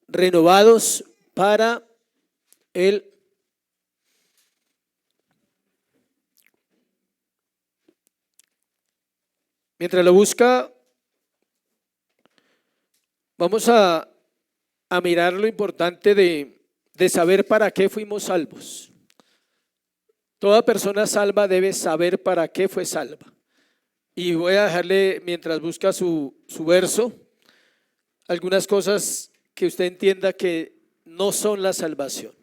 renovados para el Mientras lo busca, vamos a mirar lo importante de saber para qué fuimos salvos. Toda persona salva debe saber para qué fue salva. Y voy a dejarle, mientras busca su verso, algunas cosas que usted entienda que no son la salvación.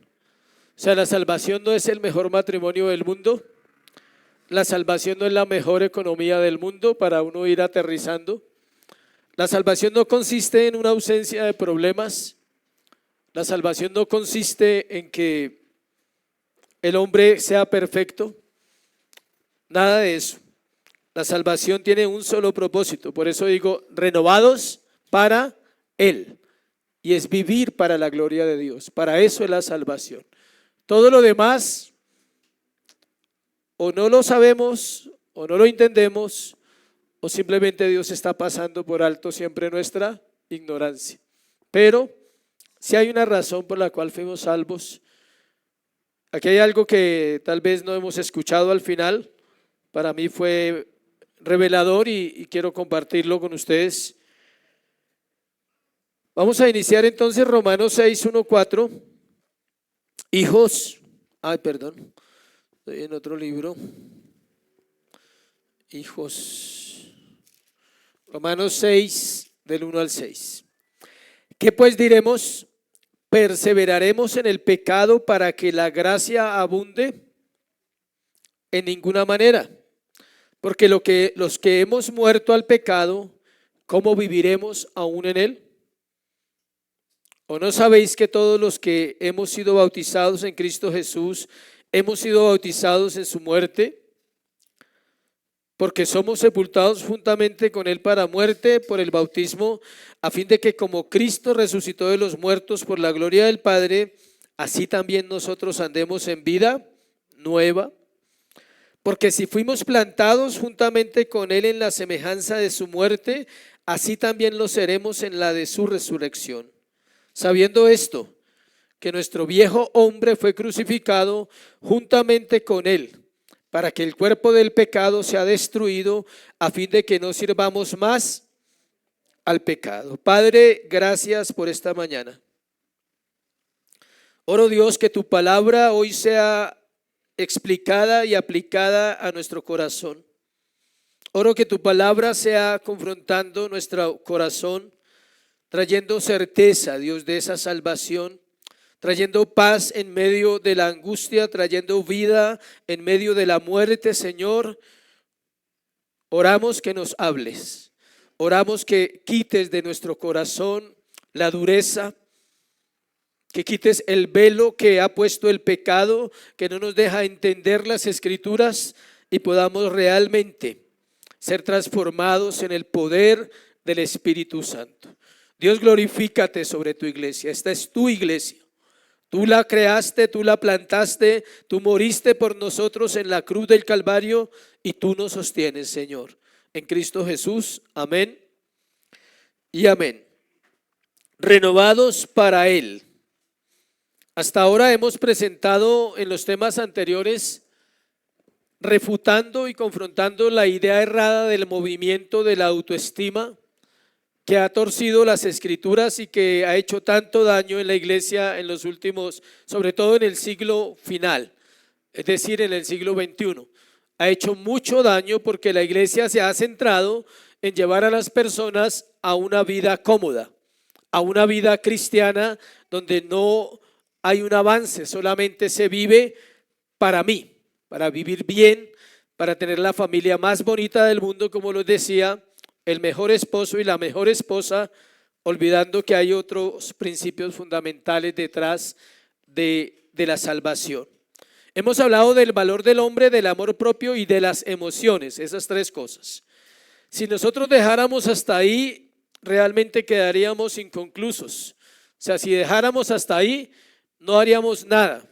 O sea, la salvación no es el mejor matrimonio del mundo. La salvación no es la mejor economía del mundo para uno ir aterrizando. La salvación no consiste en una ausencia de problemas. La salvación no consiste en que el hombre sea perfecto. Nada de eso. La salvación tiene un solo propósito. Por eso digo, renovados para Él. Y es vivir para la gloria de Dios. Para eso es la salvación. Todo lo demás, o no lo sabemos, o no lo entendemos, o simplemente Dios está pasando por alto siempre nuestra ignorancia. Pero si hay una razón por la cual fuimos salvos. Aquí hay algo que tal vez no hemos escuchado al final. Para mí fue revelador y quiero compartirlo con ustedes. Vamos a iniciar entonces Romanos 6, 1, 4. Hijos, estoy en otro libro. Hijos. Romanos 6, del 1 al 6. ¿Qué pues diremos? ¿Perseveraremos en el pecado para que la gracia abunde? En ninguna manera. Porque los que hemos muerto al pecado, ¿cómo viviremos aún en él? ¿O no sabéis que todos los que hemos sido bautizados en Cristo Jesús, hemos sido bautizados en su muerte? Porque somos sepultados juntamente con él para muerte por el bautismo, a fin de que como Cristo resucitó de los muertos por la gloria del Padre, así también nosotros andemos en vida nueva. Porque si fuimos plantados juntamente con él en la semejanza de su muerte, así también lo seremos en la de su resurrección. Sabiendo esto, que nuestro viejo hombre fue crucificado juntamente con él, para que el cuerpo del pecado sea destruido, a fin de que no sirvamos más al pecado. Padre, gracias por esta mañana. Oro, Dios, que tu palabra hoy sea explicada y aplicada a nuestro corazón. Oro que tu palabra sea confrontando nuestro corazón, trayendo certeza, Dios, de esa salvación, trayendo paz en medio de la angustia, trayendo vida en medio de la muerte, Señor. Oramos que nos hables, oramos que quites de nuestro corazón la dureza, que quites el velo que ha puesto el pecado, que no nos deja entender las Escrituras y podamos realmente ser transformados en el poder del Espíritu Santo. Dios, glorifícate sobre tu iglesia. Esta es tu iglesia. Tú la creaste, tú la plantaste, tú moriste por nosotros en la cruz del Calvario y tú nos sostienes, Señor. En Cristo Jesús, amén y amén. Renovados para Él. Hasta ahora hemos presentado en los temas anteriores refutando y confrontando la idea errada del movimiento de la autoestima que ha torcido las Escrituras y que ha hecho tanto daño en la iglesia en los últimos, sobre todo en el siglo final, es decir, en el siglo XXI. Ha hecho mucho daño porque la iglesia se ha centrado en llevar a las personas a una vida cómoda, a una vida cristiana donde no hay un avance, solamente se vive para mí, para vivir bien, para tener la familia más bonita del mundo, como lo decía, el mejor esposo y la mejor esposa, olvidando que hay otros principios fundamentales detrás de la salvación. Hemos hablado del valor del hombre, del amor propio y de las emociones, esas tres cosas. Si nosotros dejáramos hasta ahí, realmente quedaríamos inconclusos. O sea, si dejáramos hasta ahí, no haríamos nada.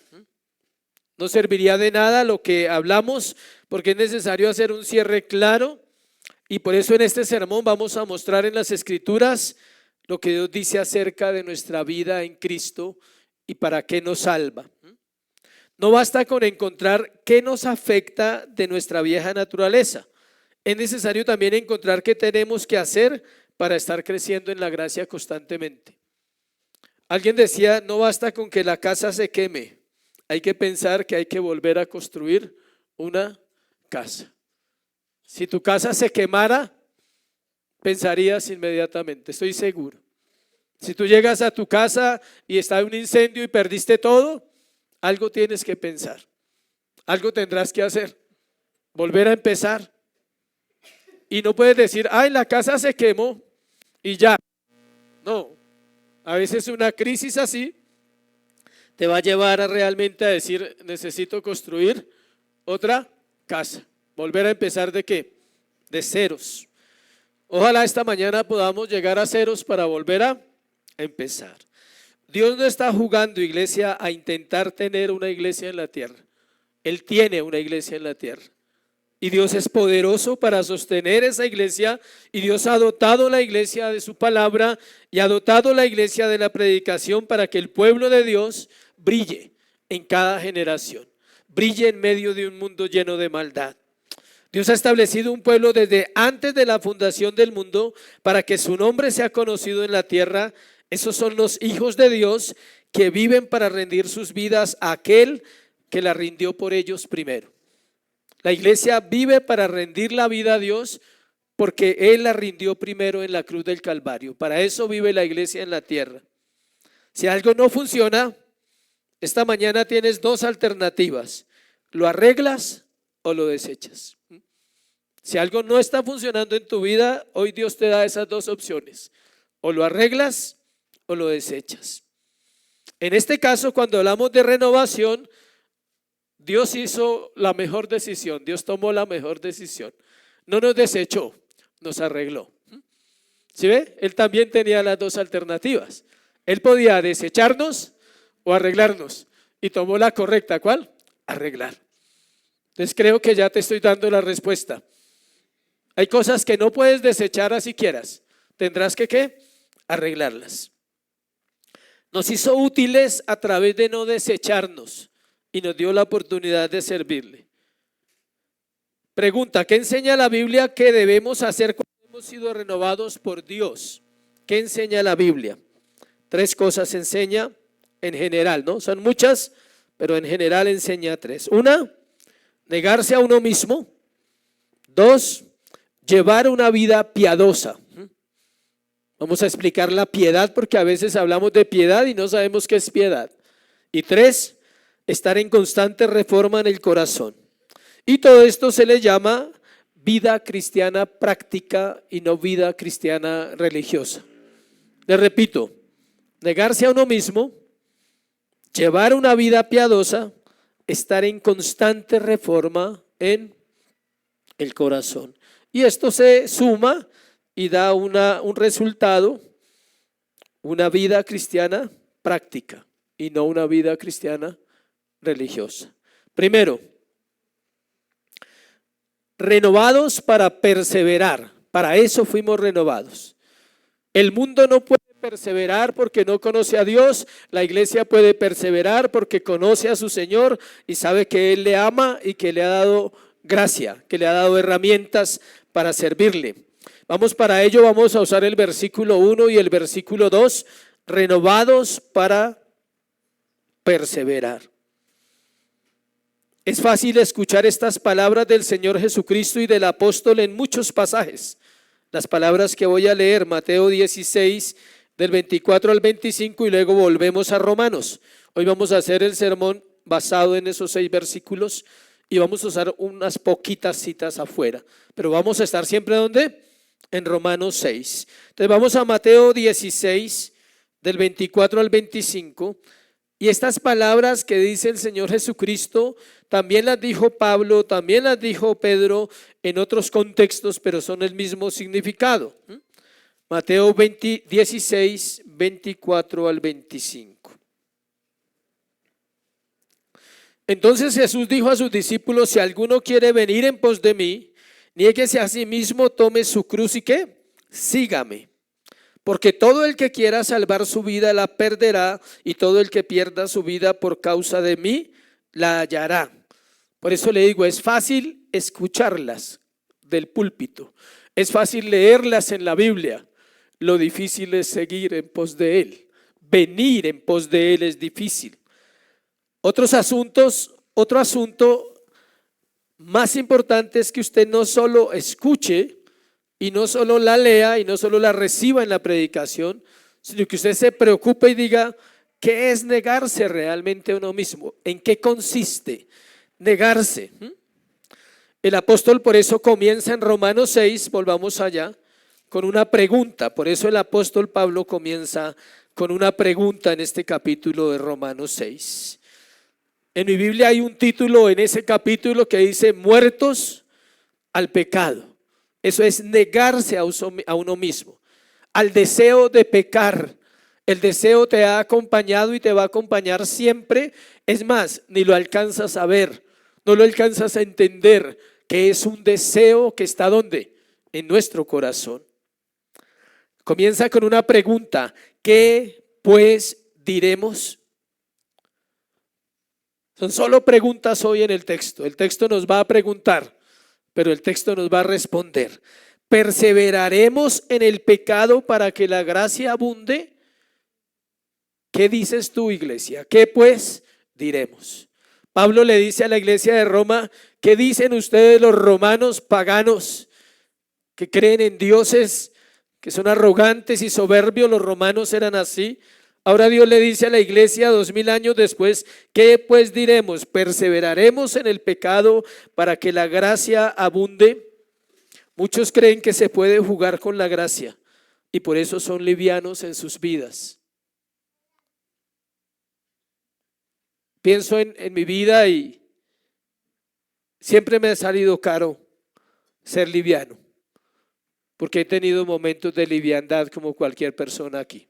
No serviría de nada lo que hablamos, porque es necesario hacer un cierre claro. Y por eso en este sermón vamos a mostrar en las Escrituras lo que Dios dice acerca de nuestra vida en Cristo y para qué nos salva. No basta con encontrar qué nos afecta de nuestra vieja naturaleza. Es necesario también encontrar qué tenemos que hacer para estar creciendo en la gracia constantemente. Alguien decía, no basta con que la casa se queme, hay que pensar que hay que volver a construir una casa. Si tu casa se quemara, pensarías inmediatamente, estoy seguro. Si tú llegas a tu casa y está un incendio y perdiste todo, algo tienes que pensar, algo tendrás que hacer, volver a empezar. Y no puedes decir, ay, la casa se quemó y ya. No, a veces una crisis así te va a llevar a realmente a decir, necesito construir otra casa, volver a empezar ¿de qué? De ceros. Ojalá esta mañana podamos llegar a ceros para volver a empezar. Dios no está jugando, iglesia, a intentar tener una iglesia en la tierra. Él tiene una iglesia en la tierra. Y Dios es poderoso para sostener esa iglesia. Y Dios ha dotado la iglesia de su palabra y ha dotado la iglesia de la predicación para que el pueblo de Dios brille en cada generación. Brille en medio de un mundo lleno de maldad. Dios ha establecido un pueblo desde antes de la fundación del mundo para que su nombre sea conocido en la tierra. Esos son los hijos de Dios que viven para rendir sus vidas a aquel que la rindió por ellos primero. La iglesia vive para rendir la vida a Dios porque Él la rindió primero en la cruz del Calvario. Para eso vive la iglesia en la tierra. Si algo no funciona, esta mañana tienes dos alternativas: lo arreglas o lo desechas. Si algo no está funcionando en tu vida, hoy Dios te da esas dos opciones: o lo arreglas o lo desechas. En este caso, cuando hablamos de renovación, Dios hizo la mejor decisión. Dios tomó la mejor decisión. No nos desechó, nos arregló. ¿Sí ve? Él también tenía las dos alternativas. Él podía desecharnos o arreglarnos, y tomó la correcta. ¿Cuál? Arreglar. Entonces creo que ya te estoy dando la respuesta. Hay cosas que no puedes desechar así quieras. Tendrás que ¿qué? Arreglarlas. Nos hizo útiles a través de no desecharnos y nos dio la oportunidad de servirle. Pregunta, ¿qué enseña la Biblia que debemos hacer cuando hemos sido renovados por Dios? ¿Qué enseña la Biblia? Tres cosas enseña en general, ¿no? Son muchas, pero en general enseña tres. Una, negarse a uno mismo. Dos, llevar una vida piadosa. Vamos a explicar la piedad porque a veces hablamos de piedad y no sabemos qué es piedad. Y tres, estar en constante reforma en el corazón. Y todo esto se le llama vida cristiana práctica y no vida cristiana religiosa. Les repito, negarse a uno mismo, llevar una vida piadosa, estar en constante reforma en el corazón. Y esto se suma y da un resultado, una vida cristiana práctica y no una vida cristiana religiosa. Primero, renovados para perseverar. Para eso fuimos renovados. El mundo no puede perseverar porque no conoce a Dios. La iglesia puede perseverar porque conoce a su Señor y sabe que Él le ama y que le ha dado gracia, que le ha dado herramientas para servirle. Para ello vamos a usar el versículo 1 y el versículo 2, renovados para perseverar. Es fácil escuchar estas palabras del Señor Jesucristo y del apóstol en muchos pasajes. Las palabras que voy a leer, Mateo 16, del 24 al 25, y luego volvemos a Romanos. Hoy vamos a hacer el sermón basado en esos 6 versículos y vamos a usar unas poquitas citas afuera. Pero vamos a estar siempre ¿dónde? En Romanos 6. Entonces vamos a Mateo 16, del 24 al 25. Y estas palabras que dice el Señor Jesucristo, también las dijo Pablo, también las dijo Pedro en otros contextos, pero son el mismo significado. Mateo 16, 24 al 25. Entonces Jesús dijo a sus discípulos: si alguno quiere venir en pos de mí, niéguese a sí mismo, tome su cruz y ¿qué? Sígame. Porque todo el que quiera salvar su vida la perderá, y todo el que pierda su vida por causa de mí la hallará. Por eso le digo, es fácil escucharlas del púlpito, es fácil leerlas en la Biblia. Lo difícil es seguir en pos de Él. Venir en pos de Él es difícil. Otro asunto más importante es que usted no solo escuche y no solo la lea y no solo la reciba en la predicación, sino que usted se preocupe y diga, ¿qué es negarse realmente a uno mismo? ¿En qué consiste negarse? El apóstol por eso comienza en Romanos 6, volvamos allá, con una pregunta. Por eso el apóstol Pablo comienza con una pregunta en este capítulo de Romanos 6. En mi Biblia hay un título en ese capítulo que dice muertos al pecado. Eso es negarse a uno mismo, al deseo de pecar. El deseo te ha acompañado y te va a acompañar siempre. Es más, ni lo alcanzas a ver, no lo alcanzas a entender, que es un deseo que está ¿dónde? En nuestro corazón. Comienza con una pregunta, ¿qué pues diremos? Son solo preguntas hoy en el texto. El texto nos va a preguntar, pero el texto nos va a responder. ¿Perseveraremos en el pecado para que la gracia abunde? ¿Qué dices tú, iglesia? ¿Qué pues diremos? Pablo le dice a la iglesia de Roma, ¿qué dicen ustedes los romanos paganos que creen en dioses que son arrogantes y soberbios? Los romanos eran así. Ahora Dios le dice a la iglesia 2000 años después, ¿qué pues diremos? ¿Perseveraremos en el pecado para que la gracia abunde? Muchos creen que se puede jugar con la gracia y por eso son livianos en sus vidas. Pienso en mi vida y siempre me ha salido caro ser liviano, porque he tenido momentos de liviandad como cualquier persona aquí.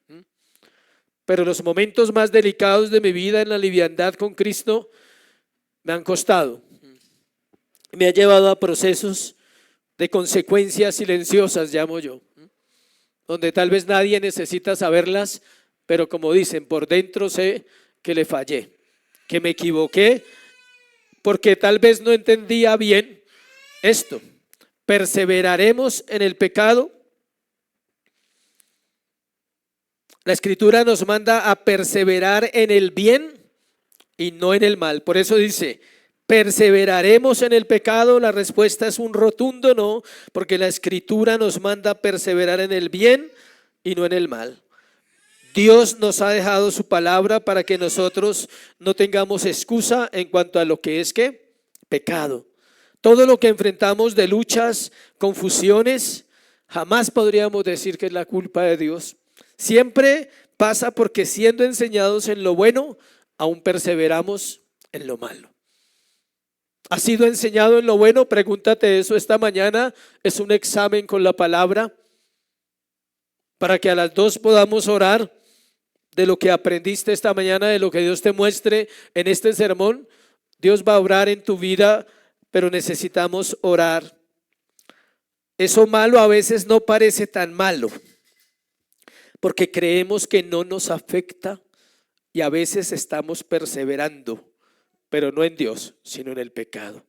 Pero los momentos más delicados de mi vida en la liviandad con Cristo me han costado. Me ha llevado a procesos de consecuencias silenciosas, llamo yo, donde tal vez nadie necesita saberlas, pero como dicen, por dentro sé que le fallé, que me equivoqué, porque tal vez no entendía bien esto. ¿Perseveraremos en el pecado? La Escritura nos manda a perseverar en el bien y no en el mal. Por eso dice, ¿perseveraremos en el pecado? La respuesta es un rotundo no, porque la Escritura nos manda a perseverar en el bien y no en el mal. Dios nos ha dejado su palabra para que nosotros no tengamos excusa en cuanto a lo que es ¿qué? Pecado. Todo lo que enfrentamos de luchas, confusiones, jamás podríamos decir que es la culpa de Dios. Siempre pasa porque siendo enseñados en lo bueno, aún perseveramos en lo malo. ¿Has sido enseñado en lo bueno? Pregúntate eso esta mañana. Es un examen con la palabra para que a las 2 podamos orar de lo que aprendiste esta mañana, de lo que Dios te muestre en este sermón. Dios va a obrar en tu vida, pero necesitamos orar. Eso malo a veces no parece tan malo, porque creemos que no nos afecta y a veces estamos perseverando, pero no en Dios, sino en el pecado.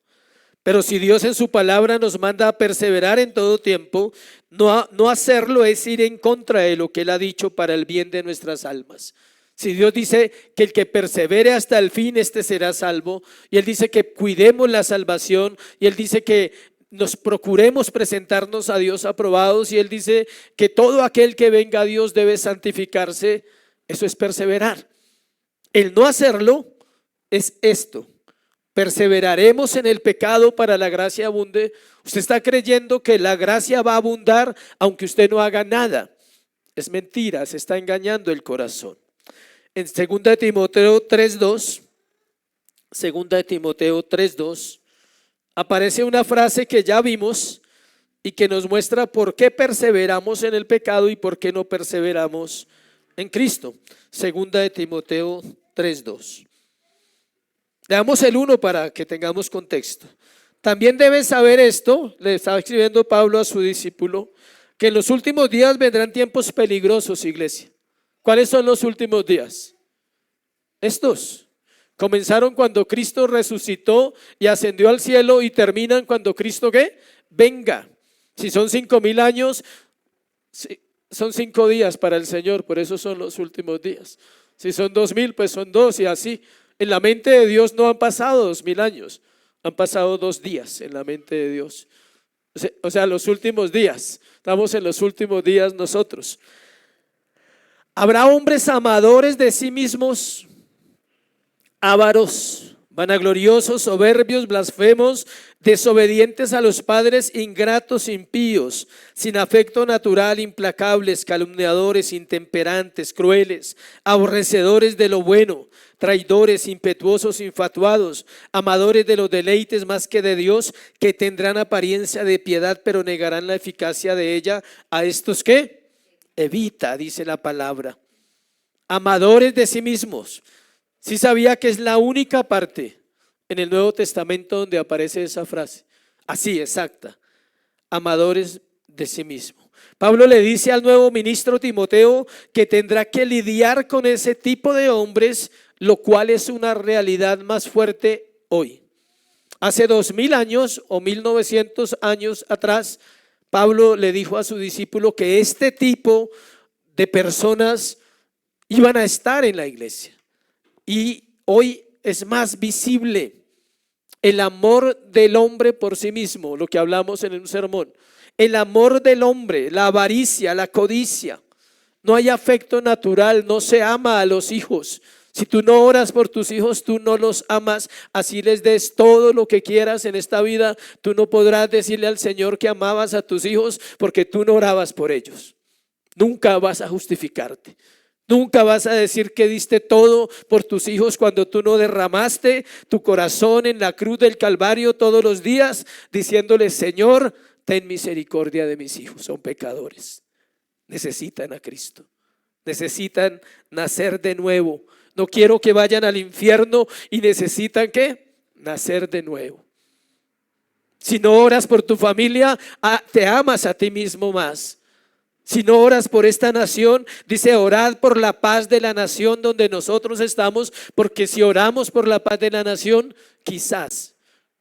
Pero si Dios en su palabra nos manda a perseverar en todo tiempo, no hacerlo es ir en contra de lo que Él ha dicho para el bien de nuestras almas. Si Dios dice que el que persevere hasta el fin, este será salvo, y Él dice que cuidemos la salvación, y Él dice que nos procuremos presentarnos a Dios aprobados, y Él dice que todo aquel que venga a Dios debe santificarse. Eso es perseverar. El no hacerlo es esto. Perseveraremos en el pecado para la gracia abunde. Usted está creyendo que la gracia va a abundar aunque usted no haga nada. Es mentira, se está engañando el corazón. En 2 Timoteo 3:2, 2 Timoteo 3:2, aparece una frase que ya vimos y que nos muestra por qué perseveramos en el pecado y por qué no perseveramos en Cristo. 2 Timoteo 3:2. Leamos el 1 para que tengamos contexto. También debes saber esto, le estaba escribiendo Pablo a su discípulo, que en los últimos días vendrán tiempos peligrosos, iglesia. ¿Cuáles son los últimos días? Estos comenzaron cuando Cristo resucitó y ascendió al cielo y terminan cuando Cristo ¿qué? Venga. Si son 5,000 años, son 5 días para el Señor, por eso son los últimos días. Si son 2,000, pues son 2 y así. En la mente de Dios no han pasado 2,000 años, han pasado 2 días en la mente de Dios. O sea, los últimos días, estamos en los últimos días nosotros. Habrá hombres amadores de sí mismos, ávaros, vanagloriosos, soberbios, blasfemos, desobedientes a los padres, ingratos, impíos, sin afecto natural, implacables, calumniadores, intemperantes, crueles, aborrecedores de lo bueno, traidores, impetuosos, infatuados, amadores de los deleites más que de Dios, que tendrán apariencia de piedad, pero negarán la eficacia de ella. ¿A estos qué? Evita, dice la palabra. Amadores de sí mismos. Sí sabía que es la única parte en el Nuevo Testamento donde aparece esa frase, así exacta, amadores de sí mismo. Pablo le dice al nuevo ministro Timoteo que tendrá que lidiar con ese tipo de hombres, lo cual es una realidad más fuerte hoy. Hace 2,000 años o 1,900 años atrás, Pablo le dijo a su discípulo que este tipo de personas iban a estar en la iglesia. Y hoy es más visible el amor del hombre por sí mismo, lo que hablamos en un sermón. El amor del hombre, la avaricia, la codicia. No hay afecto natural, no se ama a los hijos. Si tú no oras por tus hijos, tú no los amas. Así les des todo lo que quieras en esta vida, tú no podrás decirle al Señor que amabas a tus hijos porque tú no orabas por ellos. Nunca vas a justificarte. Nunca vas a decir que diste todo por tus hijos cuando tú no derramaste tu corazón en la cruz del Calvario todos los días, diciéndole: Señor, ten misericordia de mis hijos, son pecadores, necesitan a Cristo, necesitan nacer de nuevo. No quiero que vayan al infierno y necesitan ¿qué? Nacer de nuevo. Si no oras por tu familia, te amas a ti mismo más. Si no oras por esta nación, dice: orad por la paz de la nación donde nosotros estamos, porque si oramos por la paz de la nación, quizás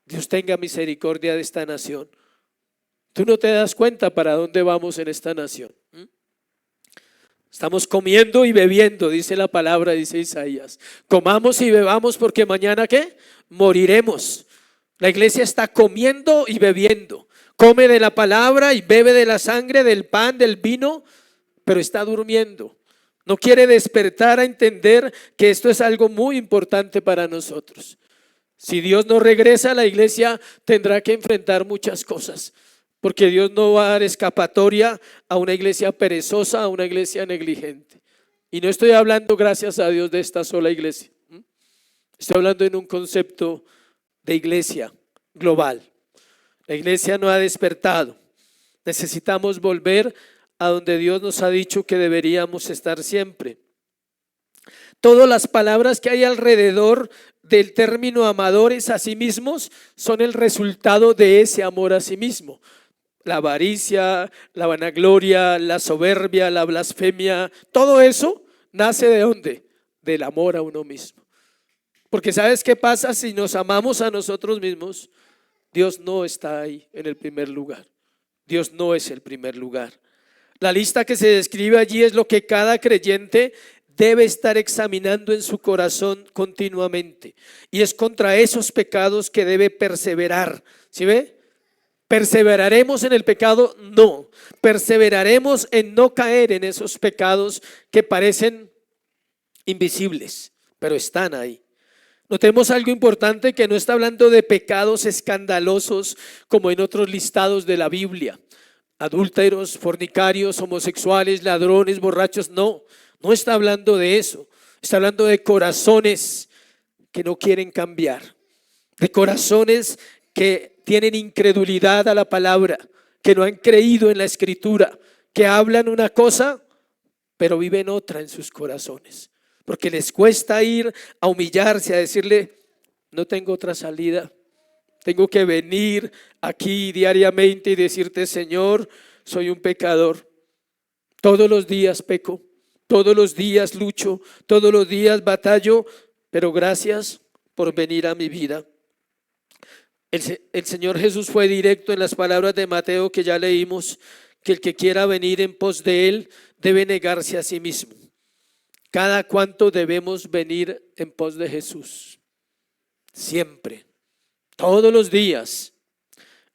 Dios tenga misericordia de esta nación. Tú no te das cuenta para dónde vamos en esta nación. Estamos comiendo y bebiendo, dice la palabra, dice Isaías. Comamos y bebamos porque mañana ¿qué? Moriremos. La iglesia está comiendo y bebiendo. Come de la palabra y bebe de la sangre, del pan, del vino, pero está durmiendo. No quiere despertar a entender que esto es algo muy importante para nosotros. Si Dios no regresa, la iglesia tendrá que enfrentar muchas cosas, porque Dios no va a dar escapatoria a una iglesia perezosa, a una iglesia negligente. Y no estoy hablando, gracias a Dios, de esta sola iglesia. Estoy hablando en un concepto de iglesia global. La iglesia no ha despertado. Necesitamos volver a donde Dios nos ha dicho que deberíamos estar siempre. Todas las palabras que hay alrededor del término amadores a sí mismos son el resultado de ese amor a sí mismo. La avaricia, la vanagloria, la soberbia, la blasfemia, todo eso nace ¿de dónde? Del amor a uno mismo. Porque ¿sabes qué pasa? Si nos amamos a nosotros mismos, Dios no está ahí en el primer lugar. Dios no es el primer lugar. La lista que se describe allí es lo que cada creyente debe estar examinando en su corazón continuamente. Y es contra esos pecados que debe perseverar. ¿Sí ve? ¿Perseveraremos en el pecado? No. Perseveraremos en no caer en esos pecados que parecen invisibles, pero están ahí. Notemos algo importante, que no está hablando de pecados escandalosos como en otros listados de la Biblia. Adúlteros, fornicarios, homosexuales, ladrones, borrachos. No está hablando de eso. Está hablando de corazones que no quieren cambiar. De corazones que tienen incredulidad a la palabra, que no han creído en la escritura, que hablan una cosa pero viven otra en sus corazones. Porque les cuesta ir a humillarse, a decirle: no tengo otra salida. Tengo que venir aquí diariamente y decirte: Señor, soy un pecador. Todos los días peco, todos los días lucho, todos los días batallo, pero gracias por venir a mi vida. El Señor Jesús fue directo en las palabras de Mateo que ya leímos, que el que quiera venir en pos de Él debe negarse a sí mismo. ¿Cada cuánto debemos venir en pos de Jesús? Siempre, todos los días.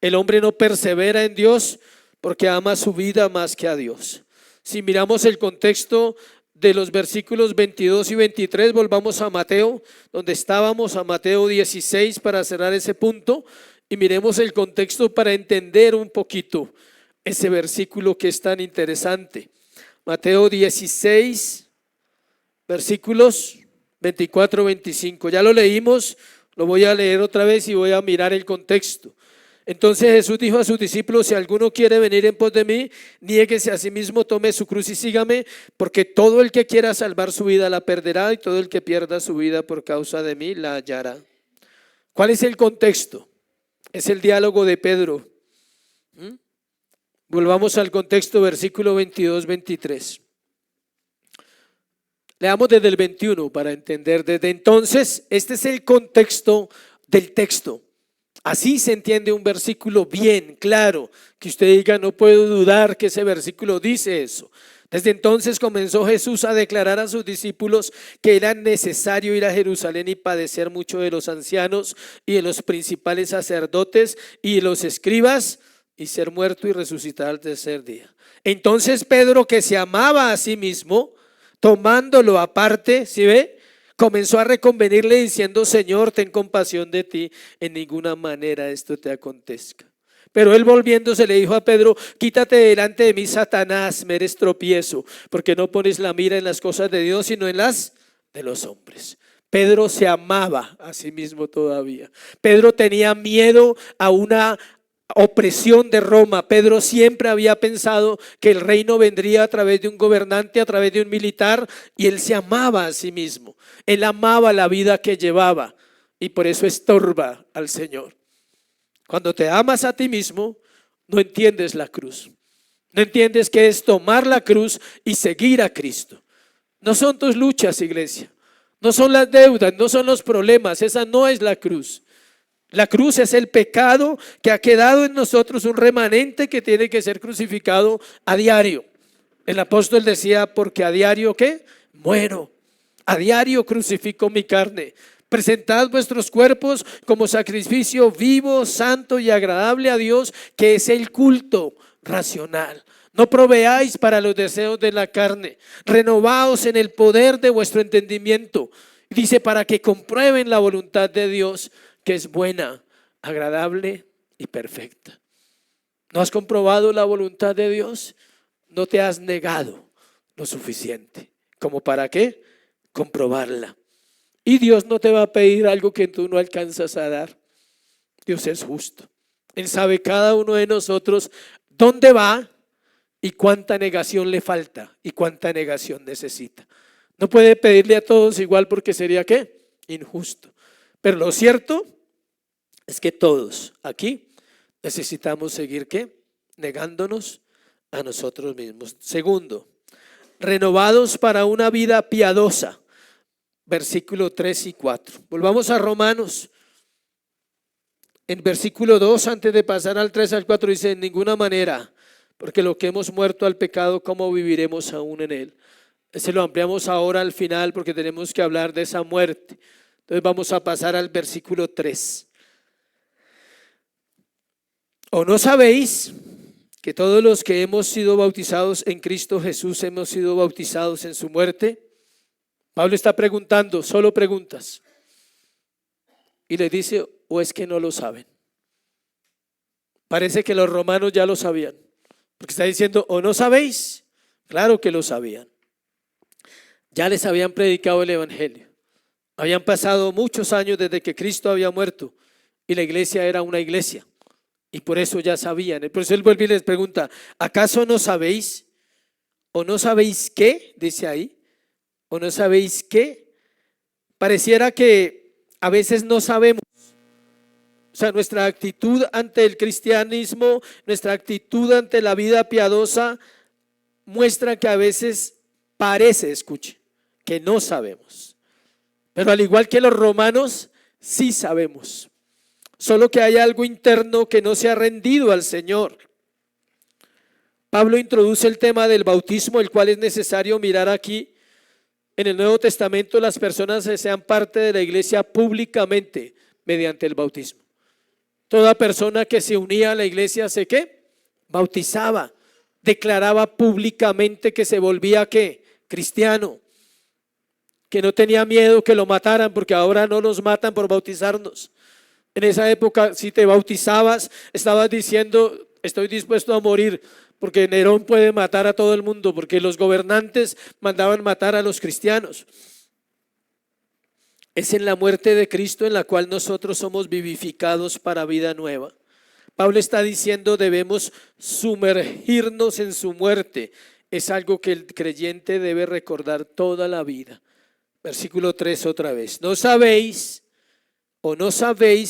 El hombre no persevera en Dios porque ama su vida más que a Dios. Si miramos el contexto de los versículos 22 y 23, volvamos a Mateo, donde estábamos, a Mateo 16 para cerrar ese punto, y miremos el contexto para entender un poquito ese versículo que es tan interesante. Mateo 16, versículos 24-25. Ya lo leímos, lo voy a leer otra vez y voy a mirar el contexto. Entonces Jesús dijo a sus discípulos: si alguno quiere venir en pos de mí, niéguese a sí mismo, tome su cruz y sígame, porque todo el que quiera salvar su vida la perderá, y todo el que pierda su vida por causa de mí la hallará. ¿Cuál es el contexto? Es el diálogo de Pedro. Volvamos al contexto, versículo 22-23. Leamos desde el 21 para entender. Desde entonces, este es el contexto del texto. Así se entiende un versículo bien claro, que usted diga: no puedo dudar que ese versículo dice eso. Desde entonces comenzó Jesús a declarar a sus discípulos que era necesario ir a Jerusalén y padecer mucho de los ancianos y de los principales sacerdotes y de los escribas, y ser muerto y resucitar al tercer día. Entonces Pedro, que se amaba a sí mismo, tomándolo aparte, ¿sí ve?, comenzó a reconvenirle diciendo: Señor, ten compasión de ti, en ninguna manera esto te acontezca. Pero él, volviéndose, le dijo a Pedro: quítate delante de mí, Satanás, me eres tropiezo, porque no pones la mira en las cosas de Dios, sino en las de los hombres. Pedro se amaba a sí mismo todavía. Pedro tenía miedo a una opresión de Roma. Pedro siempre había pensado que el reino vendría a través de un gobernante, a través de un militar, y él se amaba a sí mismo. Él amaba la vida que llevaba y por eso estorba al Señor. Cuando te amas a ti mismo, no entiendes la cruz. No entiendes qué es tomar la cruz y seguir a Cristo. No son tus luchas, iglesia. No son las deudas, no son los problemas. Esa no es la cruz. La cruz es el pecado que ha quedado en nosotros, un remanente que tiene que ser crucificado a diario. El apóstol decía: porque a diario, ¿qué? Muero. A diario crucifico mi carne. Presentad vuestros cuerpos como sacrificio vivo, santo y agradable a Dios, que es el culto racional. No proveáis para los deseos de la carne. Renovaos en el poder de vuestro entendimiento. Dice: para que comprueben la voluntad de Dios, que es buena, agradable y perfecta. ¿No has comprobado la voluntad de Dios? No te has negado lo suficiente. ¿Cómo para qué? Comprobarla. Y Dios no te va a pedir algo que tú no alcanzas a dar. Dios es justo. Él sabe cada uno de nosotros dónde va y cuánta negación le falta y cuánta negación necesita. No puede pedirle a todos igual, porque sería ¿qué? Injusto. Pero lo cierto es que todos aquí necesitamos seguir ¿qué? Negándonos a nosotros mismos. Segundo, renovados para una vida piadosa. Versículo 3 y 4. Volvamos a Romanos. En versículo 2, antes de pasar al 3 al 4, dice: en ninguna manera, porque lo que hemos muerto al pecado, ¿cómo viviremos aún en él? Ese lo ampliamos ahora al final, porque tenemos que hablar de esa muerte. Entonces vamos a pasar al versículo 3. ¿O no sabéis que todos los que hemos sido bautizados en Cristo Jesús hemos sido bautizados en su muerte? Pablo está preguntando, solo preguntas. Y le dice: ¿o es que no lo saben? Parece que los romanos ya lo sabían, porque está diciendo: ¿o no sabéis? Claro que lo sabían. Ya les habían predicado el evangelio. Habían pasado muchos años desde que Cristo había muerto y la iglesia era una iglesia. Y por eso ya sabían. Por eso él vuelve y les pregunta: ¿acaso no sabéis? ¿O no sabéis qué? Dice ahí. ¿O no sabéis qué? Pareciera que a veces no sabemos O sea, nuestra actitud ante el cristianismo, nuestra actitud ante la vida piadosa muestra que a veces parece, escuche, que no sabemos. Pero al igual que los romanos, sí sabemos. Solo que hay algo interno que no se ha rendido al Señor. Pablo introduce el tema del bautismo, el cual es necesario mirar aquí. En el Nuevo Testamento las personas sean parte de la iglesia públicamente mediante el bautismo. Toda persona que se unía a la iglesia se ¿qué? Bautizaba, declaraba públicamente que se volvía ¿qué? Cristiano, que no tenía miedo que lo mataran, porque ahora no nos matan por bautizarnos. En esa época, si te bautizabas, estabas diciendo, estoy dispuesto a morir, porque Nerón puede matar a todo el mundo, porque los gobernantes mandaban matar a los cristianos. Es en la muerte de Cristo en la cual nosotros somos vivificados para vida nueva. Pablo está diciendo, debemos sumergirnos en su muerte. Es algo que el creyente debe recordar toda la vida. Versículo 3 otra vez. ¿No sabéis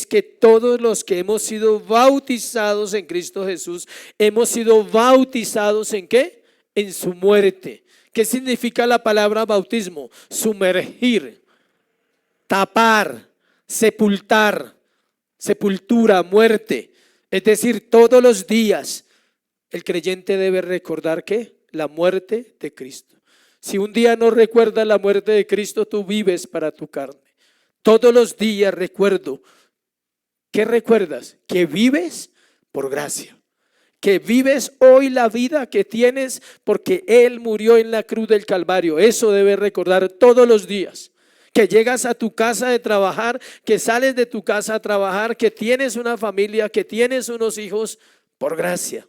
que todos los que hemos sido bautizados en Cristo Jesús, hemos sido bautizados en qué? En su muerte. ¿Qué significa la palabra bautismo? Sumergir, tapar, sepultar, sepultura, muerte. Es decir, todos los días el creyente debe recordar ¿qué? La muerte de Cristo. Si un día no recuerdas la muerte de Cristo, tú vives para tu carne. Todos los días recuerdo. ¿Qué recuerdas? Que vives por gracia. Que vives hoy la vida que tienes porque Él murió en la cruz del Calvario. Eso debes recordar todos los días. Que llegas a tu casa de trabajar, que sales de tu casa a trabajar, que tienes una familia, que tienes unos hijos por gracia.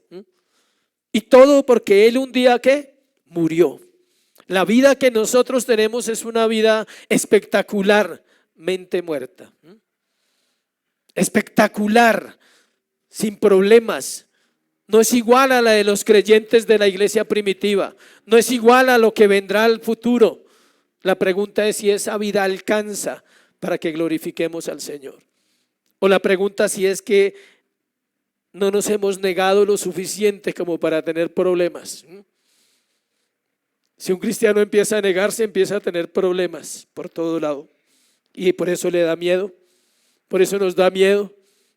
Y todo porque Él un día ¿qué? Murió. La vida que nosotros tenemos es una vida espectacularmente muerta. Espectacular, sin problemas. No es igual a la de los creyentes de la iglesia primitiva. No es igual a lo que vendrá al futuro. La pregunta es si esa vida alcanza para que glorifiquemos al Señor. O la pregunta si es que no nos hemos negado lo suficiente como para tener problemas. Si un cristiano empieza a negarse, empieza a tener problemas por todo lado. Y por eso le da miedo. Por eso nos da miedo.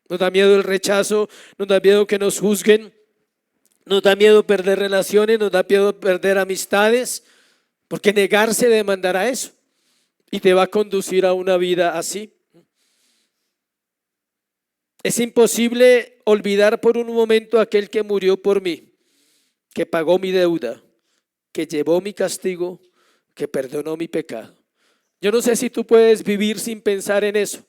Nos da miedo el rechazo, nos da miedo que nos juzguen, nos da miedo perder relaciones, nos da miedo perder amistades, porque negarse demandará eso y te va a conducir a una vida así. Es imposible olvidar por un momento a aquel que murió por mí, que pagó mi deuda, que llevó mi castigo, que perdonó mi pecado. Yo no sé si tú puedes vivir sin pensar en eso,